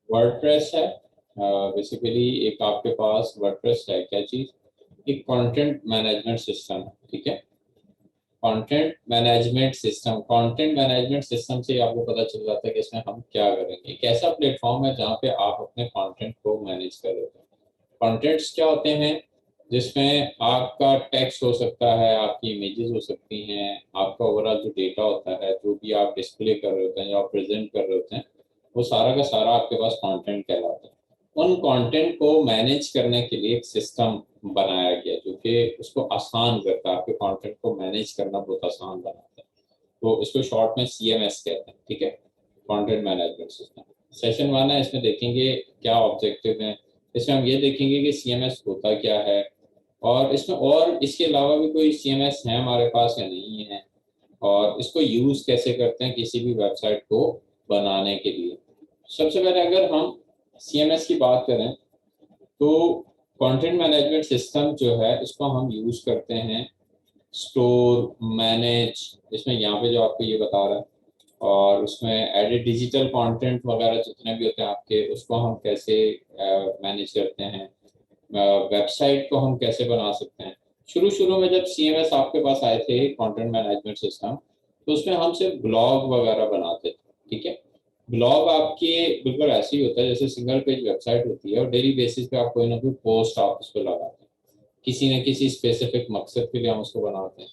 WordPress है। Basically एक आपके पास वर्डप्रेस है क्या चीज़, एक कंटेंट मैनेजमेंट सिस्टम, ठीक है। कंटेंट मैनेजमेंट सिस्टम से आपको पता चल जाता है कि इसमें हम क्या करेंगे। एक ऐसा प्लेटफॉर्म है जहाँ पे आप अपने कंटेंट को मैनेज कर रहे हो। कंटेंट्स क्या होते हैं, जिसमें आपका टेक्स्ट हो सकता है, आपकी इमेजेस हो सकती हैं, आपका ओवरऑल जो डेटा होता है, जो भी आप डिस्प्ले कर रहे होते हैं, जो आप प्रेजेंट कर रहे होते हैं, वो सारा का सारा आपके पास कंटेंट कहलाता है। उन कंटेंट को मैनेज करने के लिए एक सिस्टम बनाया गया जो कि उसको आसान करता है, आपके कंटेंट को मैनेज करना बहुत आसान बनाता है। तो इसको शॉर्ट में CMS कहते हैं, ठीक है, कंटेंट मैनेजमेंट सिस्टम। सेशन 1 है, इसमें देखेंगे क्या ऑब्जेक्टिव हैं। इसमें हम ये देखेंगे कि CMS होता क्या है, और इसमें और इसके अलावा भी कोई CMS है हमारे पास या नहीं है, और इसको यूज़ कैसे करते हैं किसी भी वेबसाइट को बनाने के लिए। सबसे पहले अगर हम CMS की बात करें तो कंटेंट मैनेजमेंट सिस्टम जो है इसको हम यूज़ करते हैं स्टोर, मैनेज, इसमें यहाँ पे जो आपको ये बता रहा है, और उसमें एडिट डिजिटल कंटेंट वगैरह जितने भी होते हैं आपके, उसको हम कैसे मैनेज करते हैं, वेबसाइट को हम कैसे बना सकते हैं। शुरू शुरू में जब CMS आपके पास आए थे, कंटेंट मैनेजमेंट सिस्टम, तो उसमें हम सिर्फ ब्लॉग वगैरह बनाते थे, ठीक है। ब्लॉग आपके बिल्कुल ऐसे ही होता है जैसे सिंगल पेज वेबसाइट होती है, और डेली बेसिस पे आप कोई ना कोई पोस्ट आप उस पर लगाते हैं, किसी न किसी स्पेसिफिक मकसद के लिए हम उसको बनाते हैं।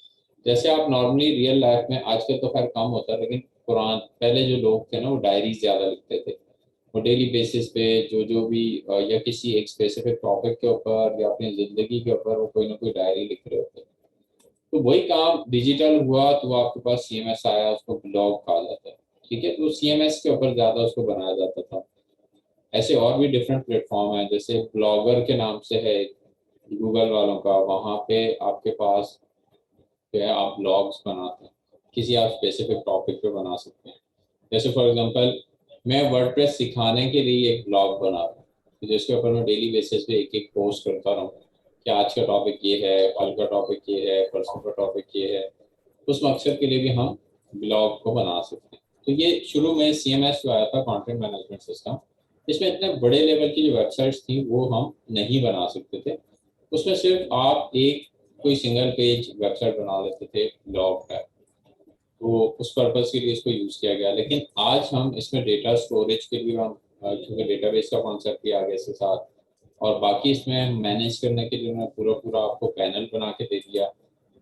जैसे आप नॉर्मली रियल लाइफ में, आजकल तो खैर कम होता है, लेकिन पहले जो लोग थे ना वो डायरीज ज़्यादा लिखते थे। वो डेली बेसिस पे जो जो भी या किसी एक स्पेसिफिक टॉपिक के ऊपर या अपनी ज़िंदगी के ऊपर वो कोई ना कोई डायरी लिख रहे होते हैं। तो वही काम डिजिटल हुआ तो वो आपके पास CMS आया, उसको ब्लॉग कहा जाता है, ठीक है। तो CMS के ऊपर ज़्यादा उसको बनाया जाता था। ऐसे और भी डिफरेंट प्लेटफॉर्म है, जैसे ब्लॉगर के नाम से है गूगल वालों का, वहाँ पे आपके पास जो है आप ब्लॉग्स बनाते हैं, किसी आप स्पेसिफिक टॉपिक पे बना सकते हैं। जैसे फॉर एग्जांपल मैं वर्डप्रेस सिखाने के लिए एक ब्लॉग बना रहा हूँ, तो जिसके ऊपर मैं डेली बेसिस पे एक एक पोस्ट करता रहूँ कि आज का टॉपिक ये है, कल का टॉपिक ये है, परसों का टॉपिक ये है। उस मकसद के लिए भी हम ब्लॉग को बना सकते हैं। तो ये शुरू में CMS जो आया था, कंटेंट मैनेजमेंट सिस्टम, इसमें इतने बड़े लेवल की जो वेबसाइट्स थी वो हम नहीं बना सकते थे। उसमें सिर्फ आप एक कोई सिंगल पेज वेबसाइट बना लेते थे ब्लॉग का, तो उस पर्पज़ के लिए इसको यूज़ किया गया। लेकिन आज हम इसमें डेटा स्टोरेज के लिए हम क्योंकि डेटाबेस का कॉन्सेप्ट भी आ गया इसके साथ, और बाकी इसमें मैनेज करने के लिए उन्होंने पूरा पूरा आपको पैनल बना के दे दिया।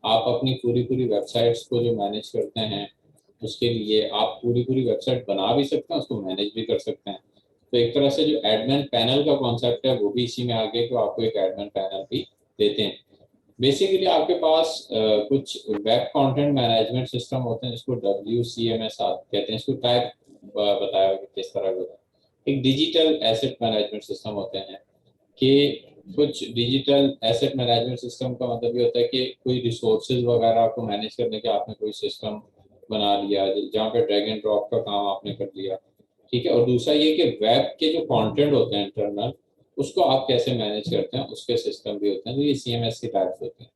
आप अपनी पूरी पूरी वेबसाइट्स को जो मैनेज करते हैं, उसके लिए आप पूरी पूरी वेबसाइट बना भी सकते हैं, उसको मैनेज भी कर सकते हैं। तो एक तरह से जो एडमिन पैनल का कॉन्सेप्ट है वो भी इसी में आ गया कि आपको एक एडमिन पैनल भी देते हैं। बेसिकली आपके पास कुछ वेब कंटेंट मैनेजमेंट सिस्टम होते हैं जिसको WCMS कहते हैं। इसको टाइप बताया कि किस तरह का। एक डिजिटल एसेट मैनेजमेंट सिस्टम होते हैं कि कुछ डिजिटल एसेट मैनेजमेंट सिस्टम का मतलब ये होता है कि कोई रिसोर्सेज वगैरह को मैनेज करने के आपने कोई सिस्टम बना लिया, जहाँ पे ड्रैग एंड ड्रॉप का काम आपने कर लिया, ठीक है। और दूसरा ये कि वेब के जो कंटेंट होते हैं इंटरनल, उसको आप कैसे मैनेज करते हैं, उसके सिस्टम भी होते हैं। तो ये CMS के टाइप्स होते हैं।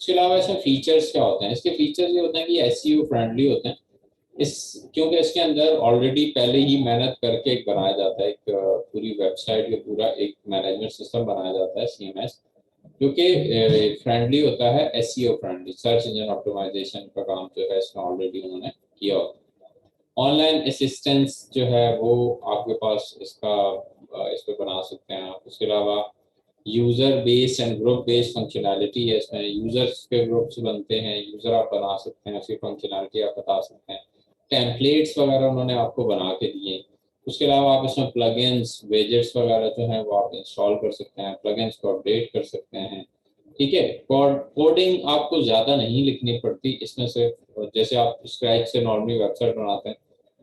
उसके अलावा इसमें फीचर्स क्या होते हैं, इसके फीचर्स ये होते हैं कि SEO फ्रेंडली होते हैं। इस क्योंकि इसके अंदर ऑलरेडी पहले ही मेहनत करके एक बनाया जाता है, एक पूरी वेबसाइट या पूरा एक मैनेजमेंट सिस्टम बनाया जाता है CMS, जो कि फ्रेंडली होता है, SEO friendly, search engine optimization का काम जो है इसमें ऑलरेडी उन्होंने किया होता है। ऑनलाइन असिस्टेंस जो है वो आपके पास इसका इस पे बना सकते हैं आप। उसके अलावा user base and group based functionality है, इसमें यूज़र्स के ग्रुप्स बनते हैं, यूज़र आप बना सकते हैं, उसकी फंक्शनैलिटी आप बता सकते हैं। टेम्पलेट्स वगैरह उन्होंने आपको बना के दिए। उसके अलावा आप इसमें प्लगइन्स, वेजेट्स वगैरह जो हैं वो आप इंस्टॉल कर सकते हैं, प्लगइन्स को अपडेट कर सकते हैं, ठीक है। कोडिंग आपको ज़्यादा नहीं लिखनी पड़ती इसमें से। जैसे आप स्क्रैच से नॉर्मली वेबसाइट बनाते हैं,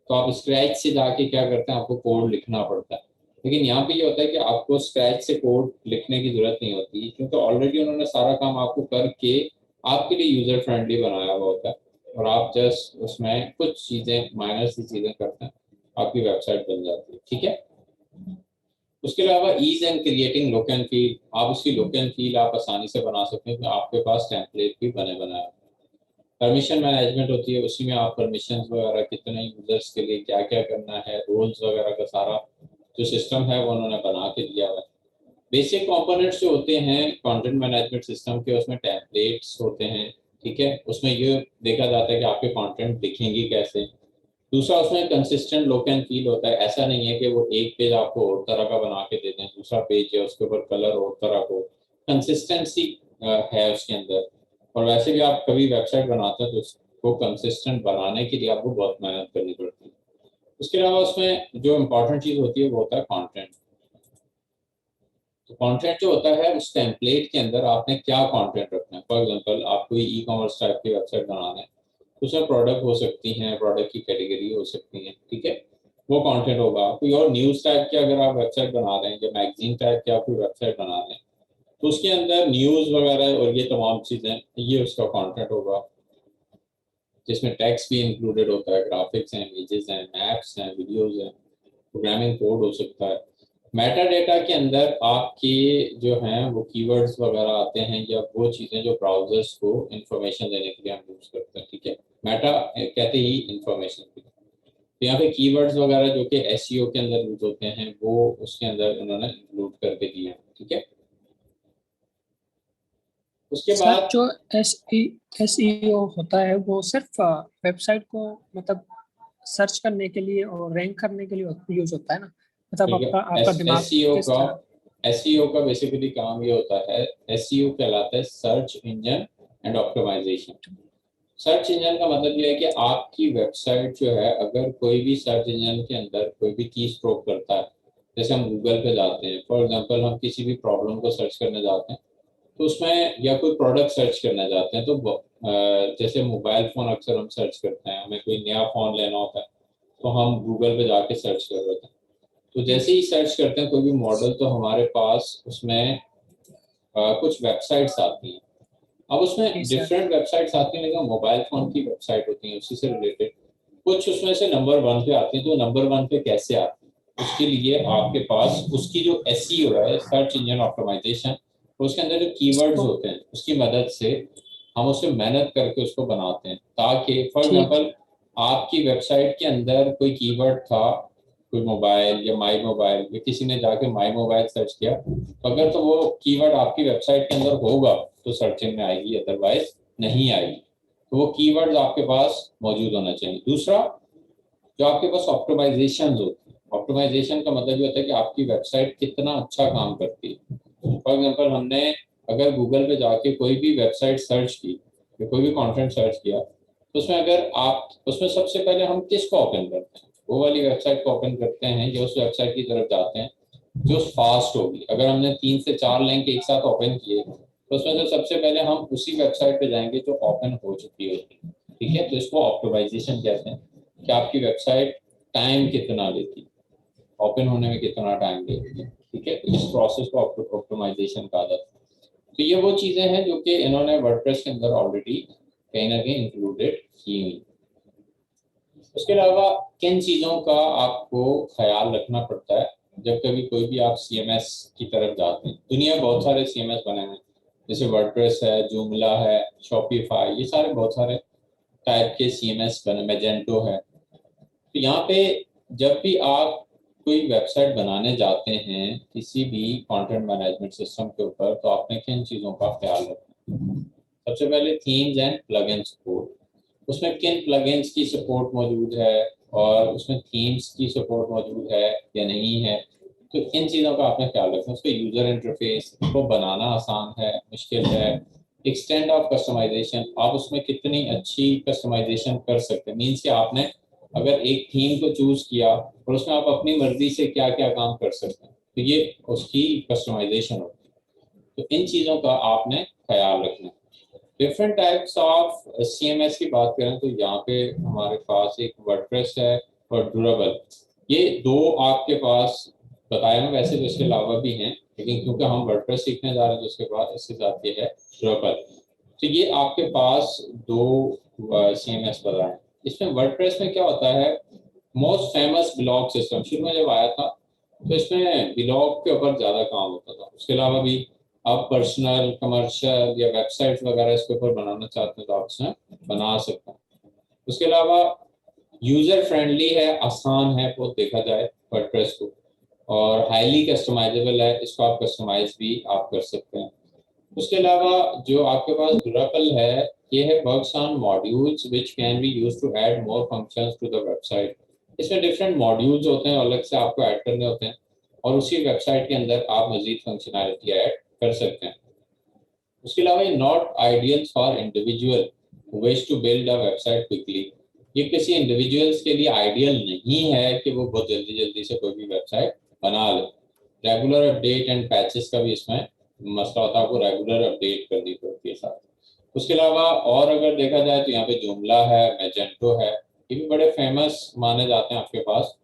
तो आप स्क्रैच से जाके क्या करते हैं, आपको कोड लिखना पड़ता है। लेकिन यहाँ पे ये होता है कि आपको स्क्रैच से कोड लिखने की जरूरत नहीं होती, क्योंकि ऑलरेडी उन्होंने सारा काम आपको करके आपके लिए यूजर फ्रेंडली बनाया हुआ होता है, और आप जस्ट उसमें कुछ चीज़ें, माइनर सी चीज़ें करते हैं, आपकी वेबसाइट बन जाती है, ठीक है। उसके अलावा ease and creating look and feel, आप उसकी लुक एंड फील आप आसानी से बना सकते हैं, क्योंकि आपके पास टेम्पलेट भी बने बनाए। परमिशन मैनेजमेंट होती है, उसी में आप परमिशन वगैरह कितने यूजर्स के लिए क्या क्या करना है, रोल्स वगैरह का सारा जो सिस्टम है वो उन्होंने बना के दिया हुआ है। बेसिक कंपोनेंट्स जो होते हैं कंटेंट मैनेजमेंट सिस्टम के, उसमें टेम्पलेट्स होते हैं, ठीक है। उसमें ये देखा जाता है कि आपके कंटेंट दिखेंगे कैसे। दूसरा, उसमें कंसिस्टेंट लुक एंड फील होता है। ऐसा नहीं है कि वो एक पेज आपको और तरह का बना के दे दें, दूसरा पेज है उसके ऊपर कलर और तरह को। कंसिस्टेंसी है उसके अंदर। और वैसे भी आप कभी वेबसाइट बनाते हैं तो उसको कंसिस्टेंट बनाने के लिए आपको बहुत मेहनत करनी पड़ती है। उसके अलावा उसमें जो इम्पोर्टेंट चीज़ होती है वो होता है कॉन्टेंट। तो कंटेंट जो होता है उस टेम्पलेट के अंदर आपने क्या कंटेंट रखना है। फॉर एग्जांपल आप कोई ई कॉमर्स टाइप की वेबसाइट बना रहे हैं, तो उसमें प्रोडक्ट हो सकती हैं, प्रोडक्ट की कैटेगरी हो सकती है, ठीक है, वो कंटेंट होगा। कोई और न्यूज़ टाइप की अगर आप वेबसाइट बना रहे हैं या मैगजीन टाइप की आप कोई वेबसाइट बना रहे हैं, तो उसके अंदर न्यूज़ वगैरह और ये तमाम चीज़ें, ये उसका कंटेंट होगा, जिसमें टेक्स्ट भी इंक्लूडेड होता है, ग्राफिक्स हैं, इमेजेस हैं, मैप्स हैं, वीडियोज हैं, प्रोग्रामिंग कोड हो सकता है। मेटा डेटा के अंदर आपके जो हैं वो कीवर्ड्स वगैरह आते हैं, या वो चीज़ें जो ब्राउजर्स को इंफॉर्मेशन देने के लिए हम यूज़ करते हैं, ठीक है। मेटा कहते ही इंफॉर्मेशन की। तो यहाँ पे कीवर्ड्स वगैरह जो कि एसईओ के अंदर यूज होते हैं वो उसके अंदर उन्होंने इंक्लूड करके दिए हैं, ठीक है। उसके सर बाद जो एस ई ओ होता है वो सिर्फ वेबसाइट को मतलब सर्च करने के लिए और रैंक करने के लिए यूज होता है ना, मतलब ठीक है, आपका आपका दिमाग एसईओ किस का तरह। एसईओ का बेसिकली काम ये होता है। एसईओ कहलाता है search engine and optimization. Search engine का मतलब ये है कि आपकी वेबसाइट जो है, अगर कोई भी सर्च इंजन के अंदर कोई भी की स्ट्रोक करता है, जैसे हम गूगल पे जाते हैं, फॉर एग्जांपल हम किसी भी प्रॉब्लम को सर्च करने जाते हैं, तो उसमें या कोई प्रोडक्ट सर्च करना चाहते हैं, तो जैसे मोबाइल फ़ोन अक्सर हम सर्च करते हैं, हमें कोई नया फ़ोन लेना होता है, तो हम गूगल पे जाके सर्च कर रहे होते हैं। तो जैसे ही सर्च करते हैं कोई भी मॉडल, तो हमारे पास उसमें कुछ वेबसाइट्स आती हैं। अब जी उसमें सर। डिफरेंट वेबसाइट्स आती हैं, लेकिन मोबाइल फ़ोन की वेबसाइट होती हैं उसी से रिलेटेड। कुछ उसमें से नंबर वन पे आती हैं, तो नंबर वन पे कैसे आती है, उसके लिए आपके पास उसकी जो एसईओ है, सर्च इंजन ऑप्टिमाइजेशन, उसके अंदर जो कीवर्ड्स इसको होते हैं उसकी मदद से हम उससे मेहनत करके उसको बनाते हैं, ताकि फॉर ठीक। एग्जांपल आपकी वेबसाइट के अंदर कोई कीवर्ड था, कोई मोबाइल या माई मोबाइल, या किसी ने जाके माई मोबाइल सर्च किया, तो अगर तो वो कीवर्ड आपकी वेबसाइट के अंदर होगा तो सर्चिंग में आएगी, अदरवाइज नहीं आएगी। तो वो कीवर्ड्स आपके पास मौजूद होना चाहिए। दूसरा, जो आपके पास ऑप्टिमाइजेशन होती है, ऑप्टिमाइजेशन का मतलब ये होता है कि आपकी वेबसाइट कितना अच्छा काम करती है। फॉर एग्जांपल हमने अगर गूगल पे जाके कोई भी वेबसाइट सर्च की या कोई भी कंटेंट सर्च किया, तो उसमें अगर आप उसमें सबसे पहले हम किसको ओपन करते हैं, वो वाली वेबसाइट को ओपन करते हैं जो उस वेबसाइट की तरफ जाते हैं जो फास्ट होगी। अगर हमने 3 से 4 लिंक एक साथ ओपन किए, तो उसमें से सबसे पहले हम उसी वेबसाइट पे जाएंगे जो ओपन हो चुकी होती है, ठीक है। तो इसको ऑप्टिमाइजेशन कहते हैं कि आपकी वेबसाइट टाइम कितना लेती है, ओपन होने में कितना टाइम लेती है, ठीक है। तो इस प्रोसेस को ऑप्टिमाइजेशन कहा जाता है। तो ये वो चीज़ें हैं जो कि इन्होंने वर्डप्रेस के अंदर ऑलरेडी कहीं ना कहीं इंक्लूडेड की हुई। उसके अलावा किन चीज़ों का आपको ख्याल रखना पड़ता है जब कभी कोई भी आप सीएमएस की तरफ जाते हैं। दुनिया में बहुत सारे सीएमएस बने हैं, जैसे वर्डप्रेस है, जूमला है, शॉपिफाई, ये सारे बहुत सारे टाइप के सीएमएस बने, मैजेंटो है। तो यहाँ पे जब भी आप कोई वेबसाइट बनाने जाते हैं किसी भी कंटेंट मैनेजमेंट सिस्टम के ऊपर, तो आपने किन चीज़ों का ख्याल रखना है। सबसे पहले थीम्स एंड प्लगइन सपोर्ट। उसमें किन प्लगइन्स की सपोर्ट मौजूद है और उसमें थीम्स की सपोर्ट मौजूद है या नहीं है, तो इन चीज़ों का आपने ख्याल रखना है। उसका यूज़र इंटरफेस को बनाना आसान है, मुश्किल है। एक्सटेंड ऑफ कस्टमाइजेशन, आप उसमें कितनी अच्छी कस्टमाइजेशन कर सकते हैं, मीन्स कि आपने अगर एक थीम को चूज किया और उसमें आप अपनी मर्जी से क्या क्या काम कर सकते हैं, तो ये उसकी कस्टमाइजेशन होती है। तो इन चीज़ों का आपने ख्याल रखना है। डिफरेंट टाइप्स ऑफ सीएमएस की बात करें तो यहाँ पे हमारे पास एक वर्डप्रेस है और ड्यूरेबल, ये दो आपके पास बताए हैं। वैसे तो इसके अलावा भी हैं, लेकिन क्योंकि हम वर्डप्रेस सीखने जा रहे हैं तो उसके बाद इसके साथ ये है ड्यूरेबल। तो ये आपके पास दो सीएमएस बताए हैं। इसमें वर्डप्रेस में क्या होता है, मोस्ट फेमस ब्लॉग सिस्टम शुरू में जब आया था, तो इसमें ब्लॉग के ऊपर ज़्यादा काम होता था। उसके अलावा भी आप पर्सनल, कमर्शियल या वेबसाइट वगैरह इसके ऊपर बनाना चाहते हैं तो आप इसमें बना सकते हैं। उसके अलावा यूज़र फ्रेंडली है, आसान है वो देखा जाए वर्डप्रेस को। और हाईली कस्टमाइजेबल है, इसको आप कस्टमाइज भी आप कर सकते हैं। उसके अलावा जो आपके पास Drupal है, ये है works on modules which can be used to add more functions to the website. इसमें डिफरेंट मॉड्यूल्स होते हैं, अलग से आपको ऐड करने होते हैं और उसी वेबसाइट के अंदर आप मजीद फंक्शनैलिटी ऐड कर सकते हैं। उसके अलावा ये not ideal for individual wish to build a website quickly. ये किसी इंडिविजुअल्स के लिए आइडियल नहीं है कि वो बहुत जल्दी जल्दी से कोई भी वेबसाइट बना ले। रेगुलर अपडेट एंड पैचेस का भी इसमें मसला होता है, आपको रेगुलर अपडेट करनी पड़ती है साथ। उसके अलावा और अगर देखा जाए तो यहाँ पे जुमला है, मैजेंटो है, ये भी बड़े फेमस माने जाते हैं आपके पास।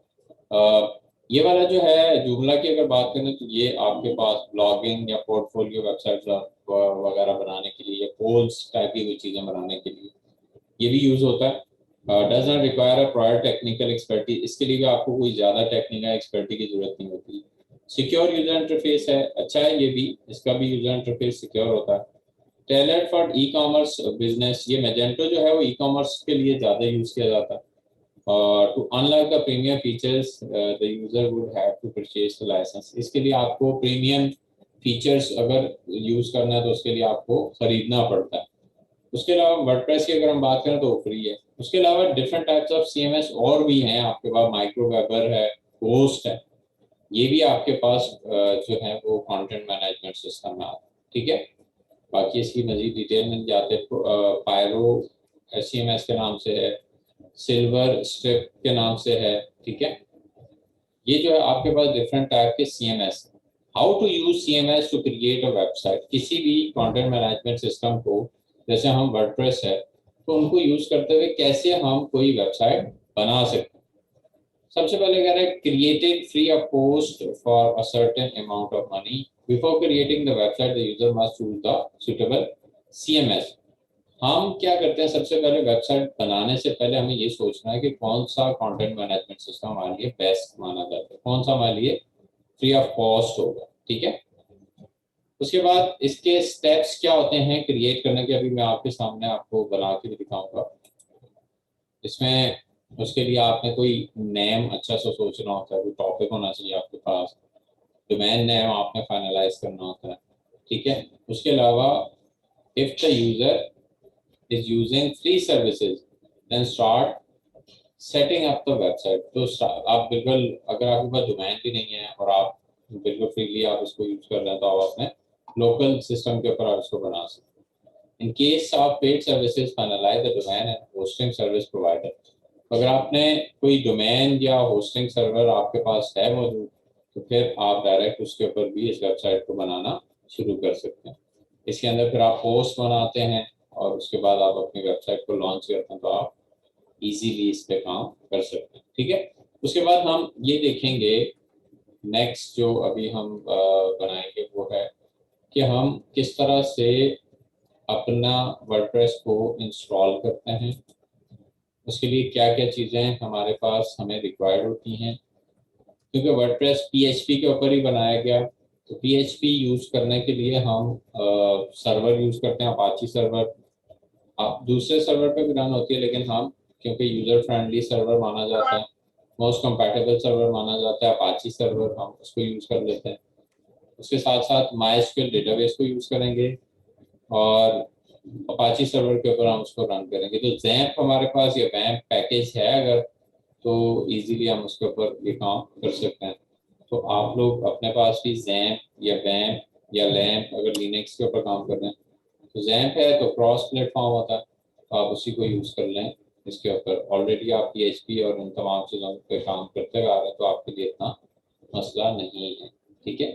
ये वाला जो है जुमला की अगर बात करें तो ये आपके पास ब्लॉगिंग या पोर्टफोलियो वेबसाइट वगैरह बनाने के लिए या पोल्स टाइप की कोई चीज़ें बनाने के लिए ये भी यूज़ होता है। Does not require a prior technical expertise, इसके लिए भी आपको कोई ज़्यादा टेक्निकल एक्सपर्टी की जरूरत नहीं होती। सिक्योर यूजर इंटरफेस है, अच्छा है ये भी, इसका भी यूजर इंटरफेस सिक्योर होता है। Tailored for e commerce business, ये मैजेंटो जो है वो ई कॉमर्स के लिए ज़्यादा यूज़ किया जाता है। To unlock the premium features, the user would have to purchase the license. इसके लिए आपको प्रीमियम फीचर्स अगर यूज करना है तो उसके लिए आपको खरीदना पड़ता है। उसके अलावा वर्डप्रेस की अगर हम बात करें तो वो फ्री है। उसके अलावा डिफरेंट टाइप्स ऑफ सीएमएस और भी हैं आपके पास, माइक्रोवेबर है, होस्ट है, ये भी आपके पास जो है वो कंटेंट मैनेजमेंट सिस्टम में आता है। ठीक है, बाकी इसकी मजीद डिटेल में जाते पायरो सीएमएस के नाम से है, सिल्वर स्ट्रिप के नाम से है। ठीक है, ये जो है आपके पास डिफरेंट टाइप के CMS. How to use CMS to create a website, किसी भी कंटेंट मैनेजमेंट सिस्टम को, जैसे हम वर्डप्रेस है तो उनको यूज करते हुए कैसे हम कोई वेबसाइट बना सकते हैं। सबसे पहले कह रहे हैं creating free a post for a certain amount of money. Before creating the website the user must choose the suitable CMS. हम क्या करते हैं, सबसे पहले वेबसाइट बनाने से पहले हमें ये सोचना है कि कौन सा कंटेंट मैनेजमेंट सिस्टम हमारे लिए बेस्ट माना जाता है, कौन सा हमारे लिए फ्री ऑफ कॉस्ट होगा। ठीक है, उसके बाद इसके स्टेप्स क्या होते हैं क्रिएट करने के, अभी मैं आपके सामने आपको बना के भी दिखाऊंगा। इसमें उसके लिए आपने कोई नेम अच्छा सा सोचना होता है, कोई टॉपिक होना चाहिए आपके पास, डोमेन नेम आपने फाइनलाइज करना होता है। ठीक है, उसके अलावा if the user is using free services then start setting up the website। तो आप बिल्कुल, अगर आपके पास डोमेन भी नहीं है और आप बिल्कुल फ्रीली आप इसको यूज कर रहे हैं तो आप अपने लोकल सिस्टम के ऊपर आप इसको बना सकते हैं। In case of paid services finalize the domain and hosting service provider. अगर आपने कोई डोमेन या होस्टिंग सर्वर आपके पास है मौजूद तो फिर आप डायरेक्ट उसके ऊपर भी इस वेबसाइट को बनाना शुरू कर सकते हैं। इसके अंदर फिर आप पोस्ट बनाते हैं और उसके बाद आप अपनी वेबसाइट को लॉन्च करते हैं तो आप इजीली इस पे काम कर सकते हैं। ठीक है, उसके बाद हम ये देखेंगे नेक्स्ट जो अभी हम बनाएंगे वो है कि हम किस तरह से अपना वर्डप्रेस को इंस्टॉल करते हैं, उसके लिए क्या क्या चीज़ें हमारे पास हमें रिक्वायर्ड होती हैं। क्योंकि वर्डप्रेस पीएचपी के ऊपर ही बनाया गया, तो पीएचपी यूज करने के लिए हम सर्वर यूज करते हैं, अपाची सर्वर। आप दूसरे सर्वर पे भी रन होती है लेकिन हम क्योंकि यूजर फ्रेंडली सर्वर माना जाता है, मोस्ट कंपैटिबल सर्वर माना जाता है अपाची सर्वर, हम उसको यूज कर लेते हैं। उसके साथ साथ माइस्क्यूएल डेटाबेस को यूज करेंगे और अपाची सर्वर के ऊपर हम उसको रन करेंगे। तो जैम्प हमारे पास या वैम्प पैकेज है अगर, तो इजीली हम उसके ऊपर ये काम कर सकते हैं। तो आप लोग अपने पास भी जैम्प या वैम्प या लैम्प अगर लिनक्स के ऊपर काम कर रहे हैं तो जैम्प है तो क्रॉस प्लेटफॉर्म होता है, तो आप उसी को यूज़ कर लें। इसके ऊपर ऑलरेडी आप PHP और इन तमाम चीज़ों पे काम करते हुए आ रहे हैं तो आपके लिए इतना मसला नहीं है। ठीक है,